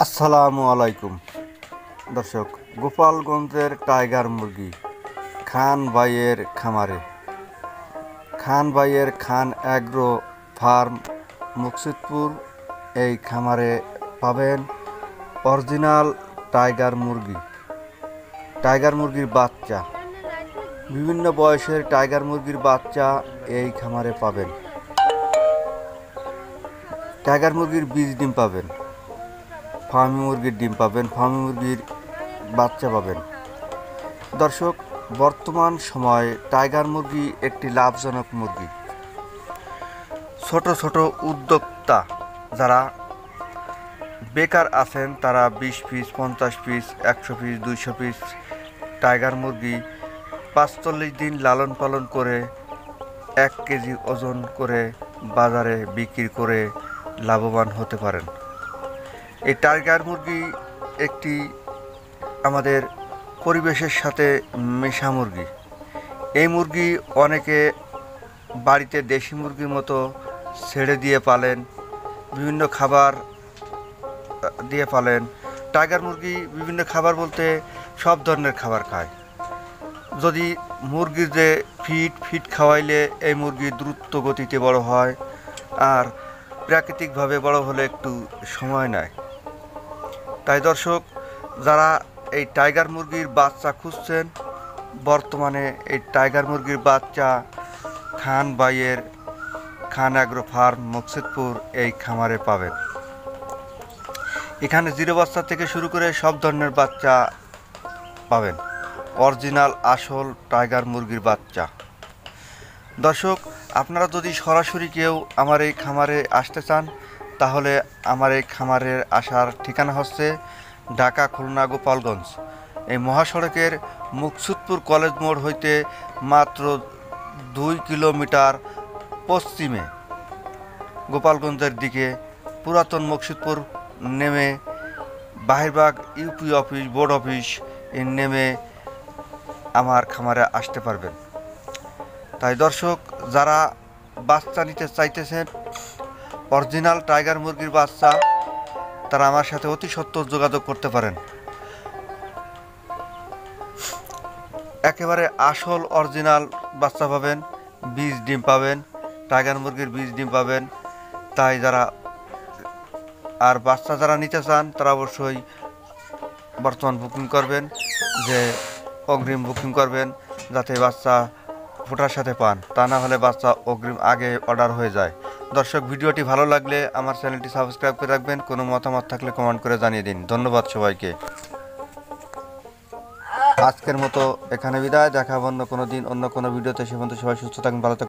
আসসালামু আলাইকুম দর্শক, গোপালগঞ্জের টাইগার মুরগি খান ভাইয়ের খামারে, খান ভাইয়ের খান অ্যাগ্রো ফার্ম মুকসিদপুর। এই খামারে পাবেন অরিজিনাল টাইগার মুরগি, টাইগার মুরগির বাচ্চা, বিভিন্ন বয়সের টাইগার মুরগির বাচ্চা এই খামারে পাবেন। টাইগার মুরগির বীজ ডিম পাবেন, ফার্মি মুরগির ডিম পাবেন, ফার্মি মুরগির বাচ্চা পাবেন। দর্শক, বর্তমান সময়ে টাইগার মুরগি একটি লাভজনক মুরগি। ছোট ছোট উদ্যোক্তা যারা বেকার আছেন তারা 20 piece, 50 piece, 100 piece, 200 piece tiger মুরগি 45 দিন লালন পালন করে 1 কেজি ওজন করে বাজারে বিক্রি করে লাভবান হতে পারেন। এই টাইগার মুরগি একটি আমাদের পরিবেশের সাথে মেশা মুরগি। এই মুরগি অনেকে বাড়িতে দেশি মুরগির মতো ছেড়ে দিয়ে পালেন, বিভিন্ন খাবার দিয়ে পালেন। টাইগার মুরগি বিভিন্ন খাবার বলতে সব ধরনের খাবার খায়। যদি মুরগির যে ফিট খাওয়াইলে এই মুরগি দ্রুত গতিতে বড় হয়, আর প্রাকৃতিকভাবে বড় হলে একটু সময় নেয়। তাই দর্শক, যারা এই টাইগার মুরগির বাচ্চা খুঁজছেন, বর্তমানে এই টাইগার মুরগির বাচ্চা খান ভাইয়ের খান অ্যাগ্রো ফার্ম মুকসিদপুর এই খামারে পাবেন। এখানে 0 বাচ্চা থেকে শুরু করে সব ধরনের বাচ্চা পাবেন, অরিজিনাল আসল টাইগার মুরগির বাচ্চা। দর্শক, আপনারা যদি সরাসরি কেউ আমার এই খামারে আসতে চান, তাহলে আমার এই খামারের আসার ঠিকানা হচ্ছে ঢাকা, খুলনা, গোপালগঞ্জ। এই মহাসড়কের মুকসিদপুর কলেজ মোড় হইতে মাত্র 2 কিলোমিটার পশ্চিমে গোপালগঞ্জের দিকে পুরাতন মুকসিদপুর নেমে বাহিরবাগ ইউপি অফিস, বোর্ড অফিস নেমে আমার খামারে আসতে পারবেন। তাই দর্শক, যারা বাচ্চা নিতে চাইতেছেন অরিজিনাল টাইগার মুরগির বাচ্চা, তারা আমার সাথে অতি সত্বর যোগাযোগ করতে পারেন। একেবারে আসল অরিজিনাল বাচ্চা পাবেন, বীজ ডিম পাবেন, টাইগার মুরগির বীজ ডিম পাবেন। তাই বাচ্চা যারা নিতে চান তারা অবশ্যই বর্তমান বুকিং করবেন, যে অগ্রিম বুকিং করবেন, যাতে বাচ্চা ফোটার সাথে পান। তা না হলে বাচ্চা অগ্রিম আগে অর্ডার হয়ে যায়। দর্শক, ভিডিওটি ভালো লাগলে আমার চ্যানেলটি সাবস্ক্রাইব করে রাখবেন। কোনো মতামত থাকলে কমেন্ট করে জানিয়ে দিন। ধন্যবাদ সবাইকে। আজকের মতো এখানে বিদায়। দেখা অন্য কোনো দিন অন্য কোনো ভিডিওতে। সে পর্যন্ত সবাই সুস্থ থাকবেন, ভালো থাকবেন।